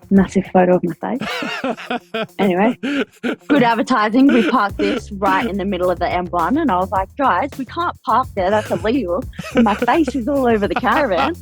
massive photo of my face. Anyway, good advertising. We parked this right in the middle of the M1, and I was like, guys, we can't park there. That's illegal. And my face is all over the caravan.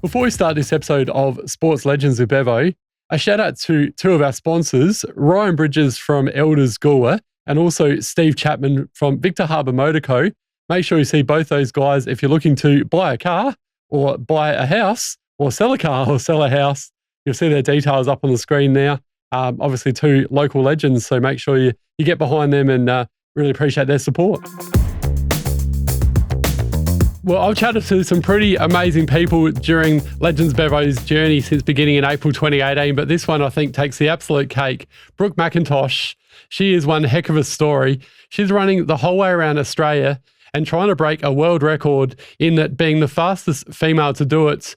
Before we start this episode of Sports Legends with Bevo, a shout out to two of our sponsors, Ryan Bridges from Elders Goolwa and also Steve Chapman from Victor Harbour Motor Co. Make sure you see both those guys if you're looking to buy a car or buy a house or sell a car or sell a house. You'll see their details up on the screen now. Obviously, two local legends, so make sure you get behind them and really appreciate their support. Well, I've chatted to some pretty amazing people during Legends Bevo's journey since beginning in April 2018, but this one I think takes the absolute cake. Brooke McIntosh, she is one heck of a story. She's running the whole way around Australia and trying to break a world record in that being the fastest female to do it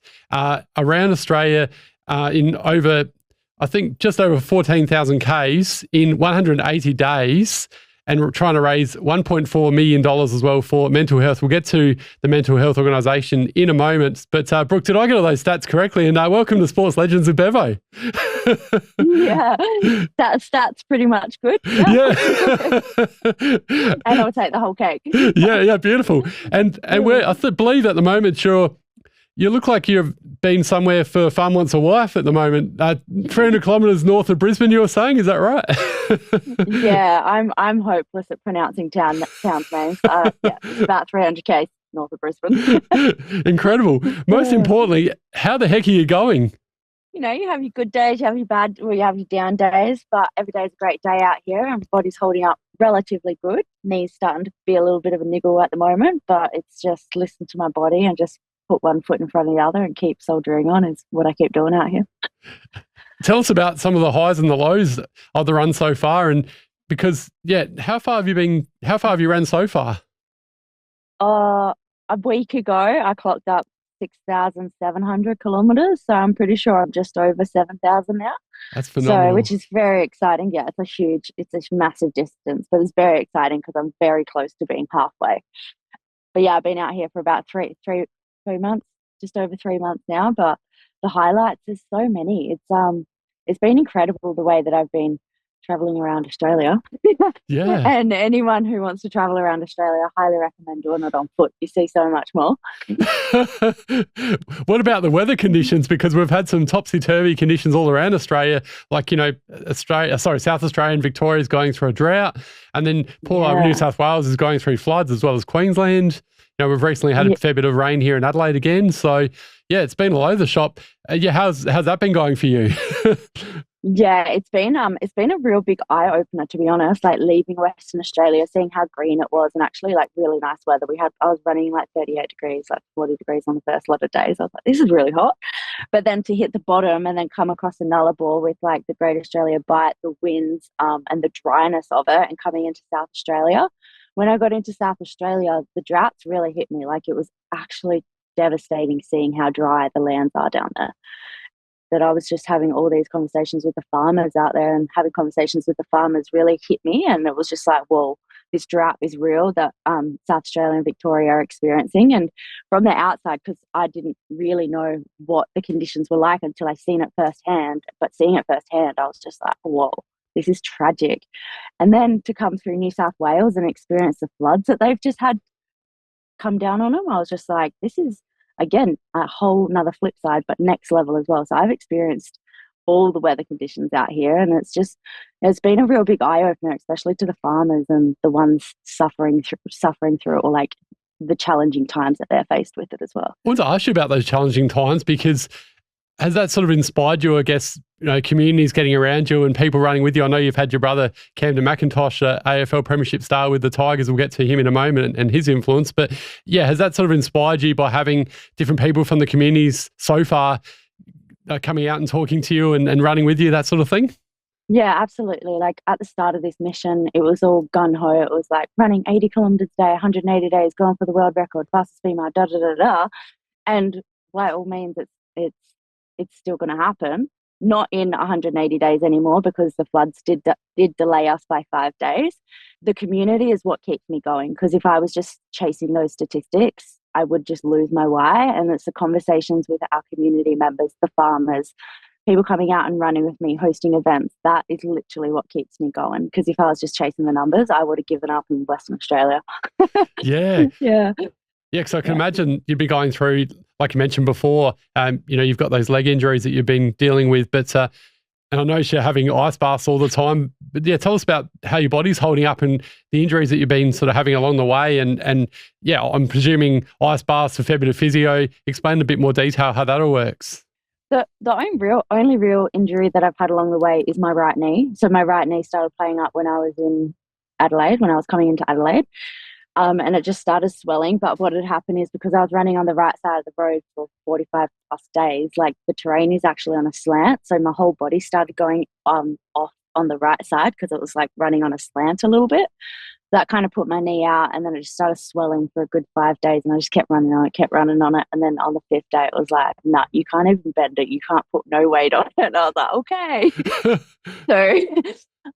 around Australia in over, I think, just over 14,000 Ks in 180 days, and we're trying to raise $1.4 million as well for mental health. We'll get to the mental health organisation in a moment. But Brooke, did I get all those stats correctly? And welcome to Sports Legends with Bevo. Yeah, that's pretty much good. Yeah. And I'll take the whole cake. Yeah, beautiful. And I believe at the moment you look like you've been somewhere for fun once a wife at the moment. 300 kilometres north of Brisbane, you were saying, is that right? Yeah, I'm hopeless at pronouncing town names. Yeah, it's about 300 k's north of Brisbane. Incredible. Most importantly, how the heck are you going? You know, you have your good days, you have your bad, or you have your down days, but every day's a great day out here, and my body's holding up relatively good. Knees starting to be a little bit of a niggle at the moment, but it's just listen to my body and just put one foot in front of the other and keep soldiering on is what I keep doing out here. Tell us about some of the highs and the lows of the run so far, and because, how far have you ran so far? A week ago, I clocked up 6,700 kilometres, so I'm pretty sure I'm just over 7,000 now. That's phenomenal. So, which is very exciting. Yeah, it's a massive distance, but it's very exciting because I'm very close to being halfway. But yeah, I've been out here for about three months, just over 3 months now, but the highlights, there's so many. It's been incredible the way that I've been traveling around Australia. Yeah. And anyone who wants to travel around Australia, I highly recommend doing it on foot. You see so much more. What about the weather conditions? Because we've had some topsy-turvy conditions all around Australia, like, South Australia and Victoria is going through a drought, and then New South Wales is going through floods, as well as Queensland. You know, we've recently had a fair bit of rain here in Adelaide again. So, yeah, it's been all over the shop. How's that been going for you? Yeah, it's been a real big eye opener, to be honest. Like leaving Western Australia, seeing how green it was, and actually like really nice weather. I was running like 38 degrees, like 40 degrees on the first lot of days. I was like, this is really hot. But then to hit the bottom and then come across the Nullarbor with like the Great Australia Bight, the winds, and the dryness of it, and coming into South Australia. When I got into South Australia, the droughts really hit me. Like it was actually devastating seeing how dry the lands are down there. That I was just having all these conversations with the farmers out there, and having conversations with the farmers really hit me. And it was just like, well, this drought is real that South Australia and Victoria are experiencing. And from the outside, because I didn't really know what the conditions were like until I seen it firsthand. But seeing it firsthand, I was just like, whoa, this is tragic. And then to come through New South Wales and experience the floods that they've just had come down on them, I was just like, this is, again, a whole nother flip side, but next level as well. So I've experienced all the weather conditions out here, and it's been a real big eye opener, especially to the farmers and the ones suffering through it, or like the challenging times that they're faced with it as well. I want to ask you about those challenging times, because has that sort of inspired you, I guess, communities getting around you and people running with you? I know you've had your brother, Camden McIntosh, AFL Premiership star with the Tigers. We'll get to him in a moment and his influence. But yeah, has that sort of inspired you by having different people from the communities so far coming out and talking to you and running with you, that sort of thing? Yeah, absolutely. Like at the start of this mission, it was all gung-ho. It was like running 80 kilometres a day, 180 days, going for the world record, fastest female, da-da-da-da. And by all means, it's still going to happen. Not in 180 days anymore, because the floods did delay us by 5 days. The community is what keeps me going, because if I was just chasing those statistics, I would just lose my why. And it's the conversations with our community members, the farmers, people coming out and running with me, hosting events. That is literally what keeps me going. Because if I was just chasing the numbers, I would have given up in Western Australia. Yeah. Yeah. Yeah, because I can imagine you'd be going through, like you mentioned before, you've got those leg injuries that you've been dealing with, but and I know you're having ice baths all the time. But yeah, tell us about how your body's holding up and the injuries that you've been sort of having along the way. And yeah, I'm presuming ice baths, a fair bit of physio. Explain in a bit more detail how that all works. The only real injury that I've had along the way is my right knee. So my right knee started playing up when I was in Adelaide, when I was coming into Adelaide. And it just started swelling. But what had happened is because I was running on the right side of the road for 45 plus days, like the terrain is actually on a slant. So my whole body started going off on the right side because it was like running on a slant a little bit. That kind of put my knee out, and then it just started swelling for a good 5 days, and I just kept running on it. And then on the fifth day, it was like, nah, you can't even bend it. You can't put no weight on it. And I was like, okay. So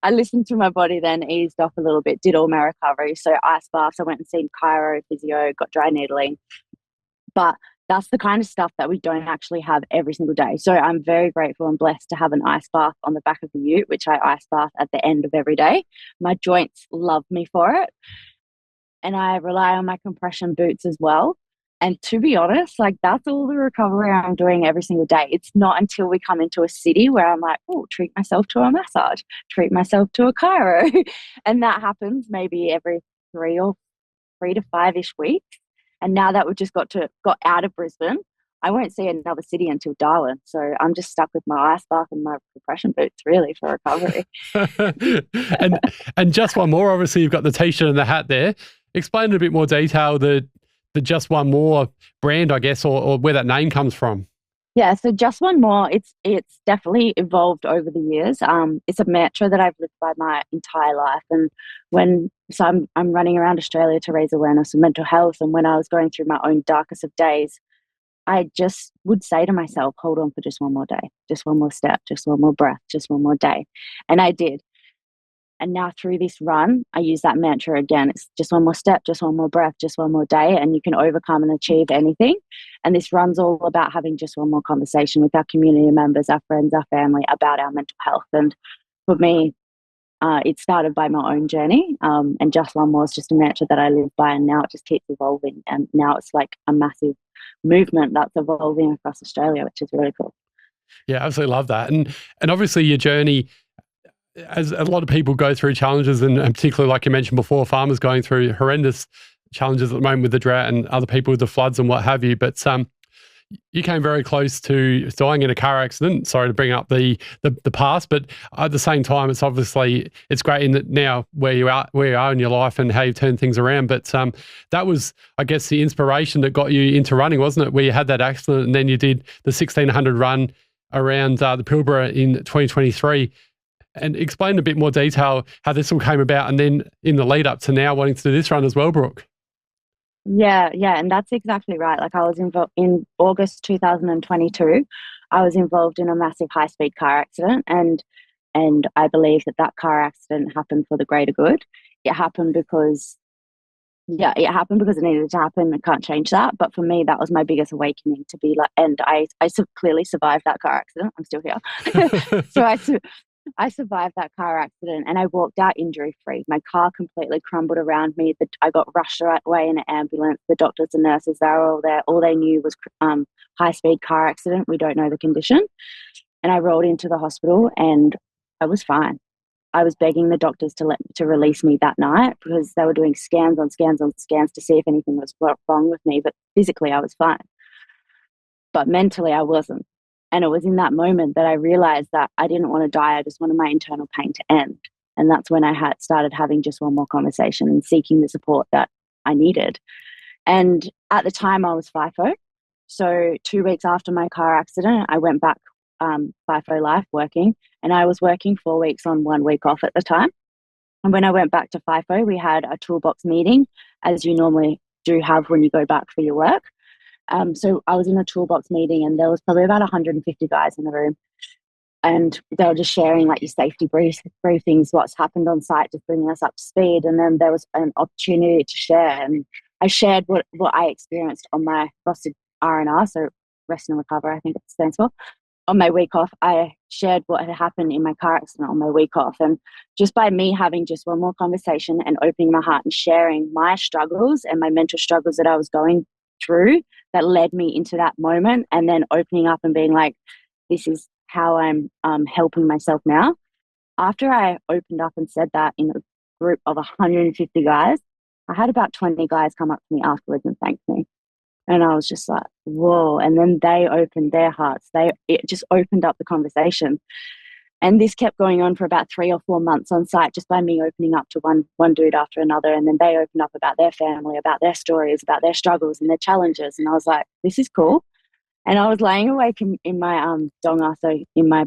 I listened to my body, then eased off a little bit, did all my recovery. So ice baths, I went and seen chiro, physio, got dry needling. But that's the kind of stuff that we don't actually have every single day. So I'm very grateful and blessed to have an ice bath on the back of the ute, which I ice bath at the end of every day. My joints love me for it. And I rely on my compression boots as well. And to be honest, like that's all the recovery I'm doing every single day. It's not until we come into a city where I'm like, oh, treat myself to a massage, treat myself to a chiro. And that happens maybe every 3 to 5-ish weeks. And now that we've just got out of Brisbane, I won't see another city until Darwin. So I'm just stuck with my ice bath and my compression boots really for recovery. and just one more, obviously you've got the t-shirt and the hat there. Explain in a bit more detail the Just One More brand, I guess, or where that name comes from. Yeah, so Just One More, it's definitely evolved over the years. It's a mantra that I've lived by my entire life. And I'm running around Australia to raise awareness of mental health. And when I was going through my own darkest of days, I just would say to myself, hold on for just one more day, just one more step, just one more breath, just one more day. And I did. And now through this run, I use that mantra again. It's just one more step, just one more breath, just one more day, and you can overcome and achieve anything. And this run's all about having just one more conversation with our community members, our friends, our family about our mental health. And for me, it started by my own journey. And Just One More is just a mantra that I live by, and now it just keeps evolving. And now it's like a massive movement that's evolving across Australia, which is really cool. Yeah, absolutely love that. And obviously your journey, as a lot of people go through challenges, and particularly like you mentioned before, farmers going through horrendous challenges at the moment with the drought and other people with the floods and what have you. But you came very close to dying in a car accident. Sorry to bring up the past, but at the same time, it's great in that now where you are in your life and how you've turned things around. But that was, I guess, the inspiration that got you into running, wasn't it? Where you had that accident and then you did the 1600 run around the Pilbara in 2023. And explain in a bit more detail how this all came about, and then in the lead up to now wanting to do this run as well, Brooke. Yeah, and that's exactly right. Like I was involved in August 2022. I was involved in a massive high-speed car accident, and I believe that car accident happened for the greater good. It happened because it needed to happen. I can't change that. But for me, that was my biggest awakening to be like, and I clearly survived that car accident. I'm still here. So I survived that car accident and I walked out injury free. My car completely crumbled around me. I got rushed away in an ambulance. The doctors and nurses, they were all there. All they knew was high speed car accident. We don't know the condition. And I rolled into the hospital and I was fine. I was begging the doctors to release me that night because they were doing scans on scans on scans to see if anything was wrong with me. But physically I was fine. But mentally I wasn't. And it was in that moment that I realized that I didn't want to die. I just wanted my internal pain to end. And that's when I started having just one more conversation and seeking the support that I needed. And at the time I was FIFO. So 2 weeks after my car accident, I went back FIFO life working, and I was working 4 weeks on, 1 week off at the time. And when I went back to FIFO, we had a toolbox meeting, as you normally do have when you go back for your work. So I was in a toolbox meeting and there was probably about 150 guys in the room, and they were just sharing like your safety briefings, what's happened on site, just bringing us up to speed. And then there was an opportunity to share, and I shared what I experienced on my frosted R&R, so rest and recover, I think it stands for. On my week off, I shared what had happened in my car accident on my week off. And just by me having just one more conversation and opening my heart and sharing my struggles and my mental struggles that I was going through, that led me into that moment, and then opening up and being like, this is how I'm helping myself now. After I opened up and said that in a group of 150 guys, I had about 20 guys come up to me afterwards and thank me. And I was just like, whoa. And then they opened their hearts. It just opened up the conversation. And this kept going on for about 3 or 4 months on site, just by me opening up to one dude after another. And then they opened up about their family, about their stories, about their struggles and their challenges. And I was like, this is cool. And I was laying awake in my donga, so in my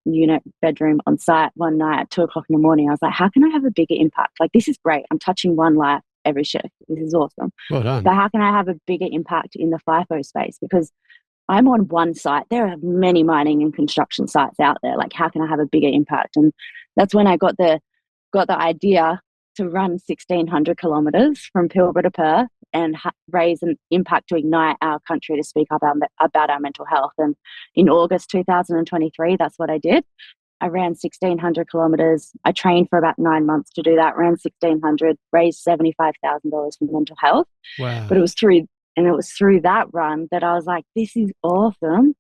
unit bedroom on site one night at 2 o'clock in the morning. I was like, how can I have a bigger impact? Like, this is great. I'm touching one life every shift. This is awesome. Well done. But how can I have a bigger impact in the FIFO space? Because I'm on one site. There are many mining and construction sites out there. Like, how can I have a bigger impact? And that's when I got the idea to run 1,600 kilometres from Pilbara to Perth and raise an impact to ignite our country to speak up about our mental health. And in August 2023, that's what I did. I ran 1,600 kilometres. I trained for about 9 months to do that, ran 1,600, raised $75,000 for mental health. Wow. But it was through that run that I was like, this is awesome.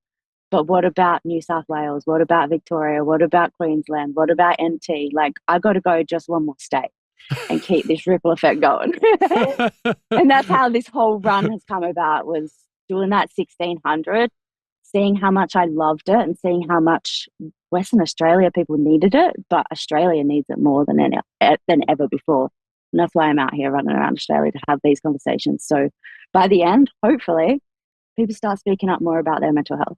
But what about New South Wales? What about Victoria? What about Queensland? What about NT? Like, I got to go just one more state and keep this ripple effect going. And that's how this whole run has come about, was doing that 1,600, seeing how much I loved it and seeing how much Western Australia people needed it, but Australia needs it more than ever before. And that's why I'm out here running around Australia, to have these conversations. So by the end, hopefully, people start speaking up more about their mental health.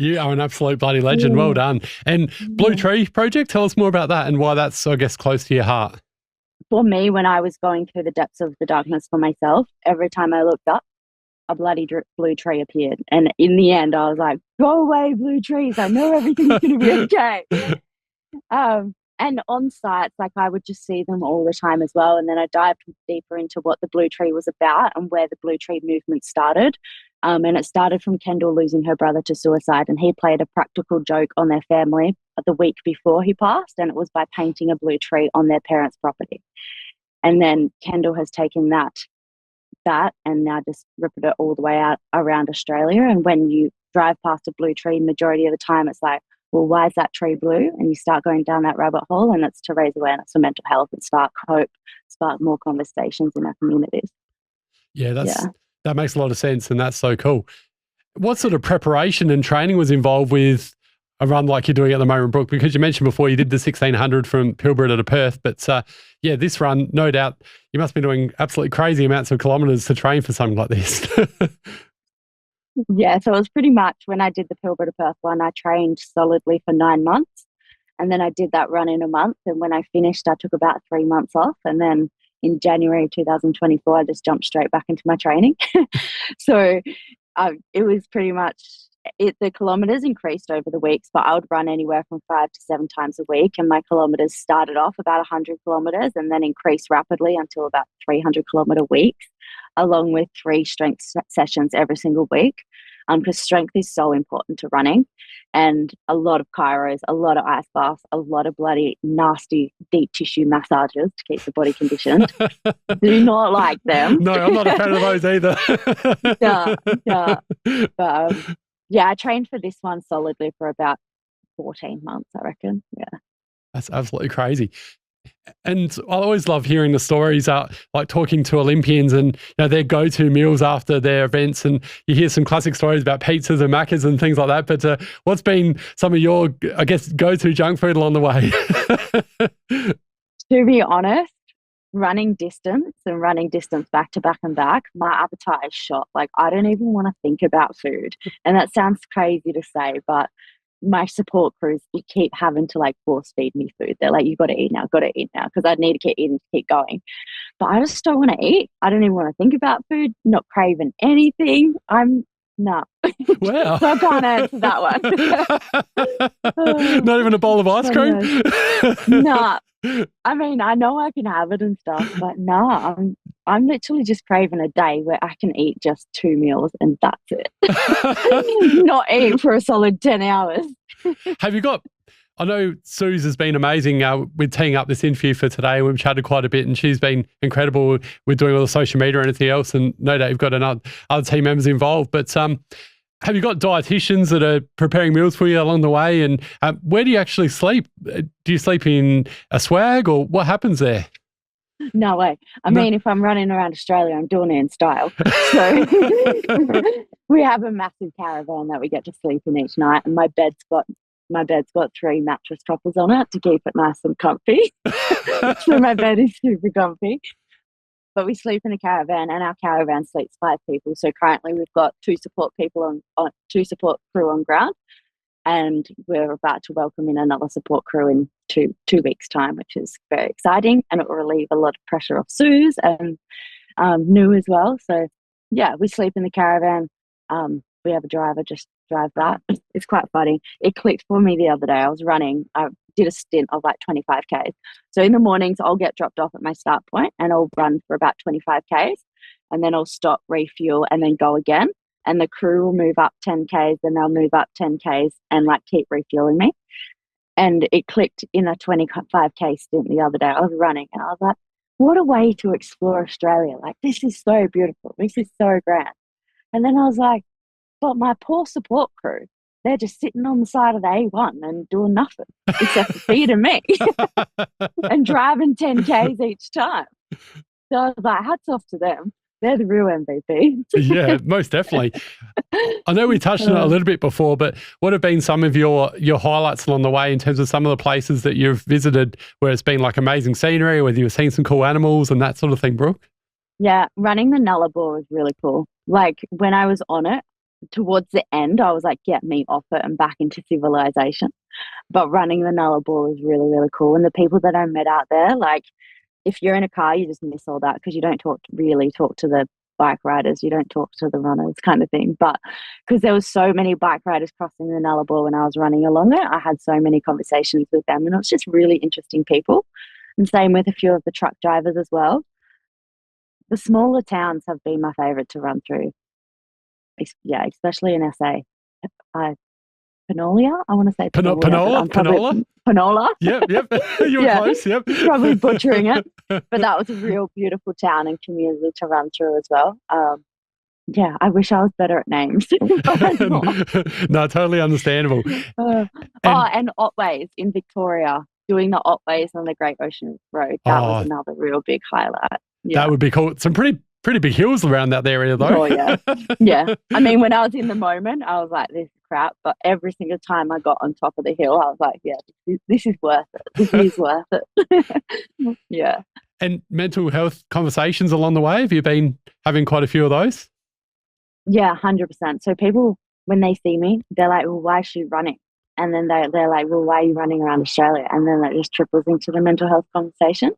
You are an absolute bloody legend. Well done. And Blue Tree Project, tell us more about that and why that's, I guess, close to your heart. For me, when I was going through the depths of the darkness for myself, every time I looked up, a bloody blue tree appeared. And in the end, I was like, go away, blue trees. I know everything's going to be okay. And on sites, like, I would just see them all the time as well. And then I dived deeper into what the blue tree was about and where the blue tree movement started. And it started from Kendall losing her brother to suicide. And he played a practical joke on their family the week before he passed. And it was by painting a blue tree on their parents' property. And then Kendall has taken that and now just ripped it all the way out around Australia. And when you drive past a blue tree, majority of the time it's like, well, why is that tree blue? And you start going down that rabbit hole, and it's to raise awareness for mental health and spark hope, spark more conversations in our communities. Yeah, that makes a lot of sense, and that's so cool. What sort of preparation and training was involved with a run like you're doing at the moment, Brooke? Because you mentioned before you did the 1,600 from Pilbara to Perth, but this run, no doubt, you must be doing absolutely crazy amounts of kilometres to train for something like this. Yeah, so it was pretty much, when I did the Pilbara to Perth one, I trained solidly for 9 months, and then I did that run in a month. And when I finished, I took about 3 months off, and then in January 2024, I just jumped straight back into my training. So it was pretty much the kilometres increased over the weeks, but I would run anywhere from 5 to 7 times a week. And my kilometres started off about 100 kilometres and then increased rapidly until about 300 kilometre weeks, along with 3 strength sessions every single week. Because strength is so important to running, and a lot of chiros, a lot of ice baths, a lot of bloody nasty deep tissue massages to keep the body conditioned. Do not like them. No, I'm not a fan of those either. But I trained for this one solidly for about 14 months, I reckon. Yeah. That's absolutely crazy. And I always love hearing the stories, like talking to Olympians and their go-to meals after their events, and you hear some classic stories about pizzas and Maccas and things like that. But what's been some of your, I guess, go-to junk food along the way? To be honest, running distance back to back and back, my appetite is shot. Like, I don't even want to think about food. And that sounds crazy to say, but my support crews, you keep having to like force feed me food. They're like, you got to eat now, because I need to keep eating to keep going. But I just don't want to eat. I don't even want to think about food, not craving anything. No. Wow. So I can't answer that one. Not even a bowl of ice cream? No. I mean, I know I can have it and stuff, but no, I'm literally just craving a day where I can eat just 2 meals and that's it. Not eat for a solid 10 hours. Have you got, I know Suze has been amazing with teeing up this interview for today. We've chatted quite a bit and she's been incredible with doing all the social media and anything else. And no doubt you've got other team members involved. But have you got dietitians that are preparing meals for you along the way? And where do you actually sleep? Do you sleep in a swag or what happens there? No way. I mean, if I'm running around Australia, I'm doing it in style. So we have a massive caravan that we get to sleep in each night, and my bed's got 3 mattress toppers on it to keep it nice and comfy. So my bed is super comfy. But we sleep in a caravan, and our caravan sleeps 5 people. So currently we've got 2 support people on 2 support crew on ground, and we're about to welcome in another support crew in two weeks' time, which is very exciting, and it will relieve a lot of pressure off Suze and New as well. So yeah, we sleep in the caravan. We have a driver just drive that. It's quite funny. It clicked for me the other day. I was running. I did a stint of like 25 Ks. So in the mornings, I'll get dropped off at my start point and I'll run for about 25 Ks, and then I'll stop, refuel, and then go again. And the crew will move up 10 Ks, then they'll move up 10 Ks and like keep refueling me. And it clicked in a 25K stint the other day. I was running and I was like, what a way to explore Australia. Like, this is so beautiful. This is so grand. And then I was like, but my poor support crew, they're just sitting on the side of the A1 and doing nothing except for feeding me and driving 10 Ks each time. So I was like, hats off to them. They're the real MVP. Yeah, most definitely. I know we touched on it a little bit before, but what have been some of your highlights along the way in terms of some of the places that you've visited where it's been like amazing scenery, whether you've seen some cool animals and that sort of thing, Brooke? Yeah, running the Nullarbor was really cool. Like when I was on it, towards the end, I was like, get me off it and back into civilization. But running the Nullarbor was really, really cool. And the people that I met out there, like, if you're in a car, you just miss all that because you don't really talk to the bike riders, you don't talk to the runners kind of thing. But because there was so many bike riders crossing the Nullarbor when I was running along it, I had so many conversations with them, and it was just really interesting people. And same with a few of the truck drivers as well. The smaller towns have been my favourite to run through. Yeah, especially in SA. Panola? I want to say Panola? Panola? Yep. You were close, yep. Probably butchering it. But that was a real beautiful town and community to run through as well. Yeah, I wish I was better at names. No, totally understandable. And Otways in Victoria, doing the Otways on the Great Ocean Road. That was another real big highlight. Yeah. That would be cool. Some pretty big hills around that area though. Oh, yeah. Yeah. I mean, when I was in the moment, I was like, this is crap. But every single time I got on top of the hill, I was like, yeah, this is worth it. This is worth it. Yeah. And mental health conversations along the way, have you been having quite a few of those? Yeah, 100%. So people, when they see me, they're like, well, why is she running? And then they're like, well, why are you running around Australia? And then that just triples into the mental health conversation.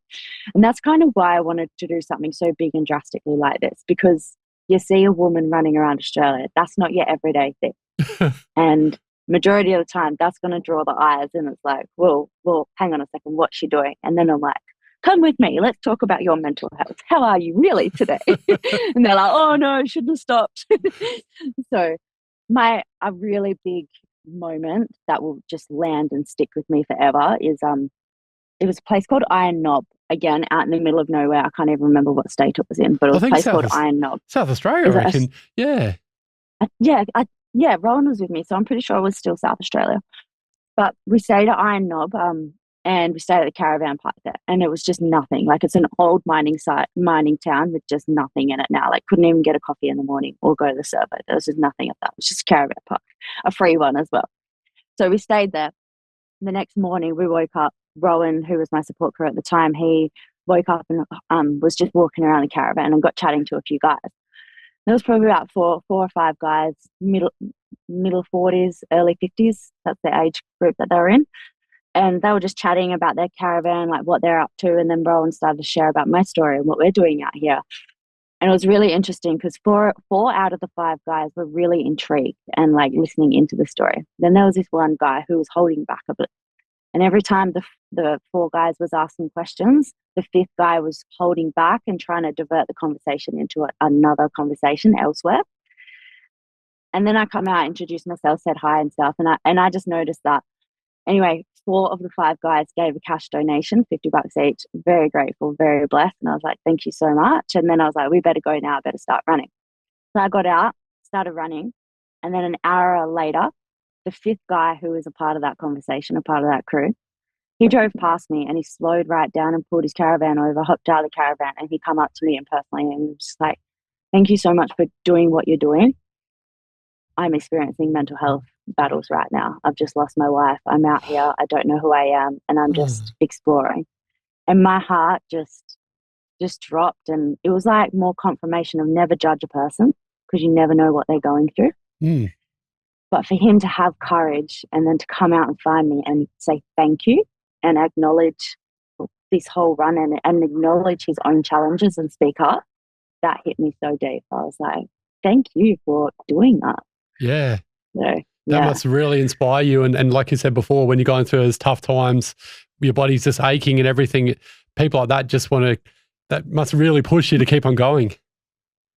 And that's kind of why I wanted to do something so big and drastically like this, because you see a woman running around Australia, that's not your everyday thing. And majority of the time, that's going to draw the eyes. And it's like, well, hang on a second, what's she doing? And then I'm like, come with me, let's talk about your mental health. How are you really today? And they're like, oh no, I shouldn't have stopped. So a really big moment that will just land and stick with me forever is it was a place called Iron Knob, again out in the middle of nowhere. I can't even remember what state it was in, but it was a place called Iron Knob. South Australia, I reckon. Yeah. Yeah, Rowan was with me, so I'm pretty sure it was still South Australia. But we stayed at Iron Knob, and we stayed at the caravan park there, and it was just nothing. Like, it's an old mining town with just nothing in it now. Like, couldn't even get a coffee in the morning or go to the servo. There was just nothing of that. It was just a caravan park, a free one as well. So we stayed there. The next morning we woke up. Rowan, who was my support crew at the time, he woke up and was just walking around the caravan and got chatting to a few guys. There was probably about four or five guys, middle 40s, early 50s. That's the age group that they were in. And they were just chatting about their caravan, like what they're up to. And then Rowan started to share about my story and what we're doing out here. And it was really interesting because four out of the 5 guys were really intrigued and like listening into the story. Then there was this one guy who was holding back a bit. And every time the four guys was asking questions, the fifth guy was holding back and trying to divert the conversation into another conversation elsewhere. And then I come out, introduced myself, said hi and stuff. And I just noticed that. Anyway, four of the five guys gave a cash donation, $50 each. Very grateful, very blessed. And I was like, thank you so much. And then I was like, we better go now. I better start running. So I got out, started running. And then an hour later, the fifth guy who was a part of that conversation, a part of that crew, he drove past me and he slowed right down and pulled his caravan over, hopped out of the caravan, and he come up to me and personally and was just like, thank you so much for doing what you're doing. I'm experiencing mental health battles right now. I've just lost my wife. I'm out here. I don't know who I am, and I'm just exploring. And my heart just dropped, and it was like more confirmation of never judge a person because you never know what they're going through. But for him to have courage and then to come out and find me and say thank you and acknowledge this whole run and acknowledge his own challenges and speak up, that hit me so deep. I was like, thank you for doing that. Yeah. So, that must really inspire you. And like you said before, when you're going through those tough times, your body's just aching and everything, people like that just want to, that must really push you to keep on going.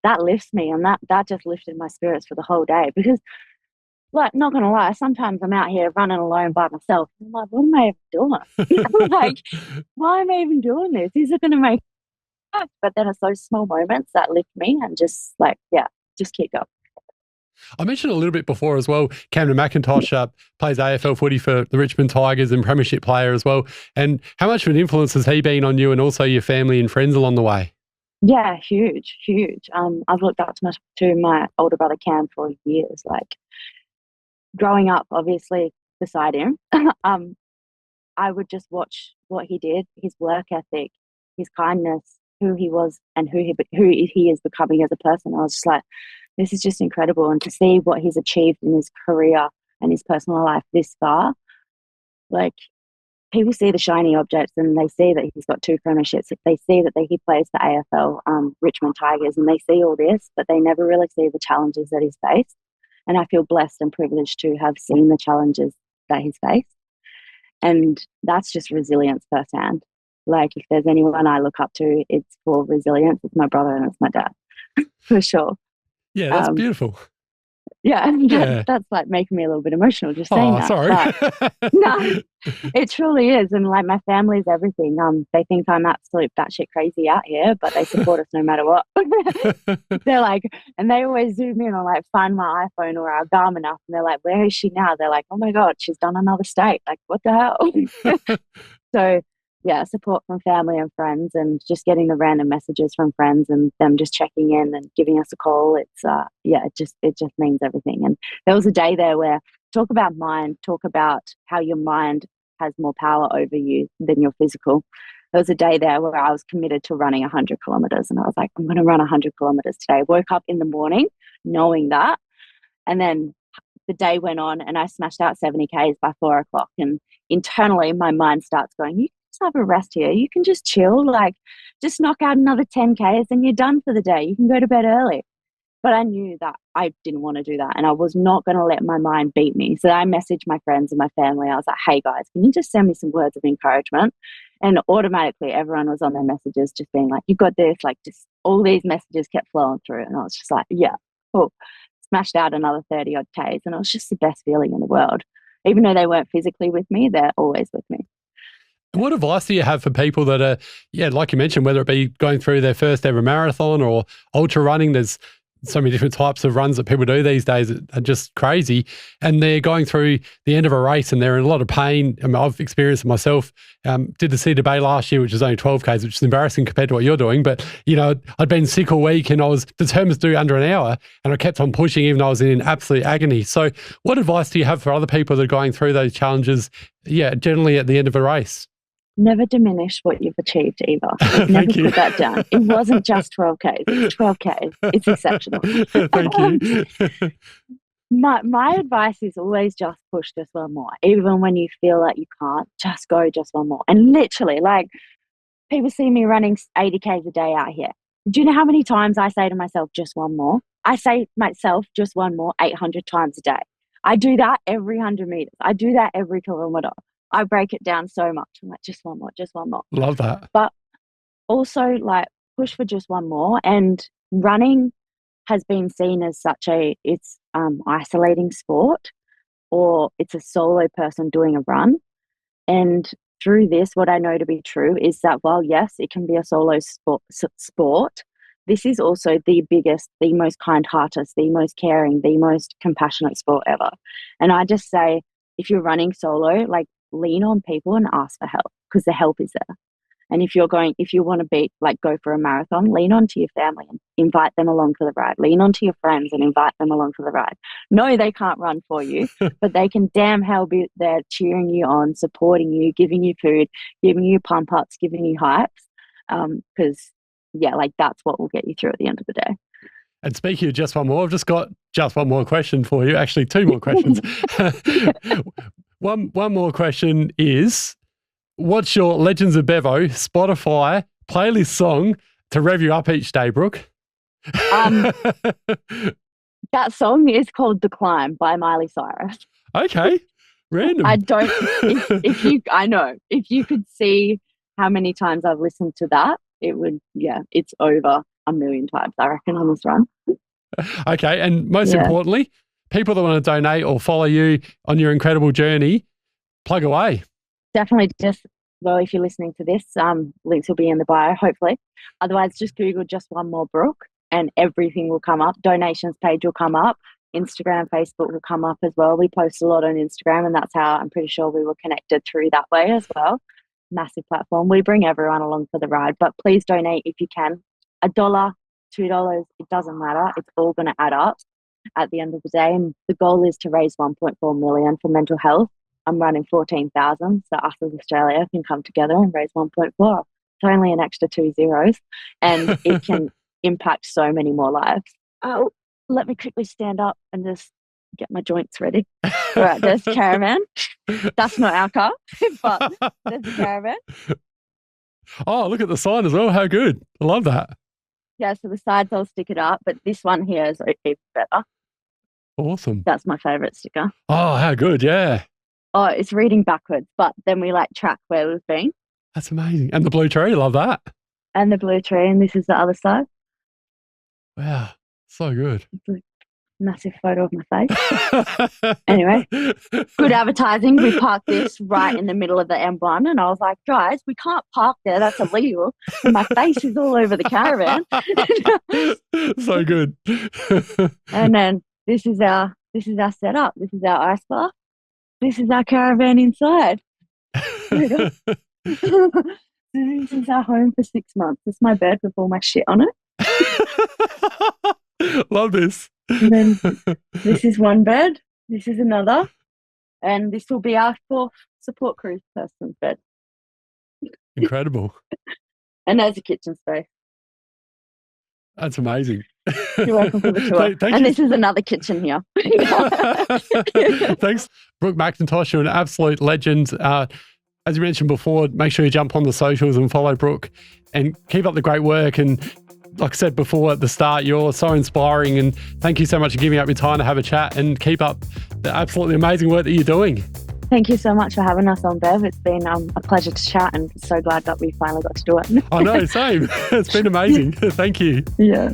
That lifts me, and that just lifted my spirits for the whole day because, like, not going to lie, sometimes I'm out here running alone by myself. I'm like, what am I even doing? I'm like, why am I even doing this? Is it going to make sense? But then it's those small moments that lift me and just like, yeah, just keep going. I mentioned a little bit before as well, Cameron McIntosh plays AFL footy for the Richmond Tigers and premiership player as well. And how much of an influence has he been on you and also your family and friends along the way? Yeah, huge. I've looked up to my older brother Cam for years. Like growing up, obviously beside him, I would just watch what he did, his work ethic, his kindness, who he was, and who he is becoming as a person. I was just like, this is just incredible. And to see what he's achieved in his career and his personal life this far, like people see the shiny objects and they see that he's got 2 premierships. They see that he plays for AFL Richmond Tigers, and they see all this, but they never really see the challenges that he's faced. And I feel blessed and privileged to have seen the challenges that he's faced. And that's just resilience firsthand. Like if there's anyone I look up to, it's for resilience. It's my brother and it's my dad, for sure. Yeah, that's beautiful. Yeah, that's like making me a little bit emotional just saying that. Sorry. But, no, it truly is. And like my family's everything. They think I'm absolute batshit crazy out here, but they support us no matter what. They're like, and they always zoom in on like find my iPhone or our Garmin app, and they're like, where is she now? They're like, oh my God, she's done another state. Like, what the hell? So yeah, support from family and friends, and just getting the random messages from friends and them just checking in and giving us a call. It's it just means everything. And there was a day there where talk about how your mind has more power over you than your physical. There was a day there where I was committed to running 100 kilometers, and I was like, I'm going to run 100 kilometers today. Woke up in the morning knowing that, and then the day went on and I smashed out 70 Ks by 4 o'clock. And internally my mind starts going, you have a rest here. You can just chill, like just knock out another 10 Ks and you're done for the day. You can go to bed early. But I knew that I didn't want to do that, and I was not going to let my mind beat me. So I messaged my friends and my family. I was like, hey guys, can you just send me some words of encouragement? And automatically everyone was on their messages just being like, you got this, like just all these messages kept flowing through. And I was just like, yeah, cool. Smashed out another 30 odd Ks, and it was just the best feeling in the world. Even though they weren't physically with me, they're always with me. What advice do you have for people that are, like you mentioned, whether it be going through their first ever marathon or ultra running? There's so many different types of runs that people do these days that are just crazy, and they're going through the end of a race and they're in a lot of pain. I mean, I've experienced it myself. Did the Cedar Bay last year, which is only 12 Ks, which is embarrassing compared to what you're doing. But, I'd been sick all week and I was determined to do under an hour, and I kept on pushing even though I was in absolute agony. So what advice do you have for other people that are going through those challenges, generally at the end of a race? Never diminish what you've achieved either. Never put that down. It wasn't just 12 Ks. It's 12 Ks. It's exceptional. Thank you. My advice is always just push just one more. Even when you feel like you can't, just go just one more. And literally, like, people see me running 80 Ks a day out here. Do you know how many times I say to myself, just one more? I say myself, just one more, 800 times a day. I do that every 100 meters. I do that every kilometer. I break it down so much. I'm like, just one more, just one more. Love that. But also, like, push for just one more. And running has been seen as such it's isolating sport, or it's a solo person doing a run. And through this, what I know to be true is that while, yes, it can be a solo sport, this is also the biggest, the most kind-hearted, the most caring, the most compassionate sport ever. And I just say, if you're running solo, like, lean on people and ask for help, because the help is there. And if you want to go for a marathon, lean onto your family and invite them along for the ride. Lean onto your friends and invite them along for the ride. No, they can't run for you, but they can damn hell be there cheering you on, supporting you, giving you food, giving you pump ups, giving you hypes. Because that's what will get you through at the end of the day. And speaking of just one more, I've just got just one more question for you. Actually, two more questions. One more question is, what's your Legends of Bevo Spotify playlist song to rev you up each day, Brooke? That song is called "The Climb" by Miley Cyrus. Okay, random. I don't. If you could see how many times I've listened to that, it would. Yeah, it's over 1 million times, I reckon, on this run. Okay, and most importantly, people that want to donate or follow you on your incredible journey, plug away. Definitely if you're listening to this, links will be in the bio, hopefully. Otherwise, just Google "just one more Brooke" and everything will come up. Donations page will come up. Instagram, Facebook will come up as well. We post a lot on Instagram, and that's how I'm pretty sure we were connected through that way as well. Massive platform. We bring everyone along for the ride, but please donate if you can. $1, $2, it doesn't matter. It's all going to add up at the end of the day. And the goal is to raise 1.4 million for mental health. I'm running 14,000, so us as Australia can come together and raise 1.4. It's only an extra 2 zeros, and it can impact so many more lives. Oh, let me quickly stand up and just get my joints ready. All right, there's the caravan. That's not our car, but there's the caravan. Oh, look at the sign as well. How good. I love that. Yeah, so the sides I'll stick it up, but this one here is even better. Awesome. That's my favourite sticker. Oh, how good. Yeah. Oh, it's reading backwards, but then we track where we've been. That's amazing. And the blue tree, love that. And the blue tree, and this is the other side. Wow, so good. It's a massive photo of my face. Anyway, good advertising. We parked this right in the middle of the M1, and I was like, guys, we can't park there. That's illegal. And my face is all over the caravan. So good. And then this is our setup. This is our ice bar. This is our caravan inside. This is our home for 6 months. It's my bed with all my shit on it. Love this. And then this is one bed. This is another. And this will be our 4th support crew person's bed. Incredible. And there's a kitchen space. That's amazing. You're welcome for the tour. This is another kitchen here. Thanks, Brooke McIntosh. You're an absolute legend. As you mentioned before, make sure you jump on the socials and follow Brooke and keep up the great work. And like I said before at the start, you're so inspiring. And thank you so much for giving up your time to have a chat, and keep up the absolutely amazing work that you're doing. Thank you so much for having us on, Bev. It's been a pleasure to chat, and so glad that we finally got to do it. I know, same. It's been amazing. Thank you. Yeah.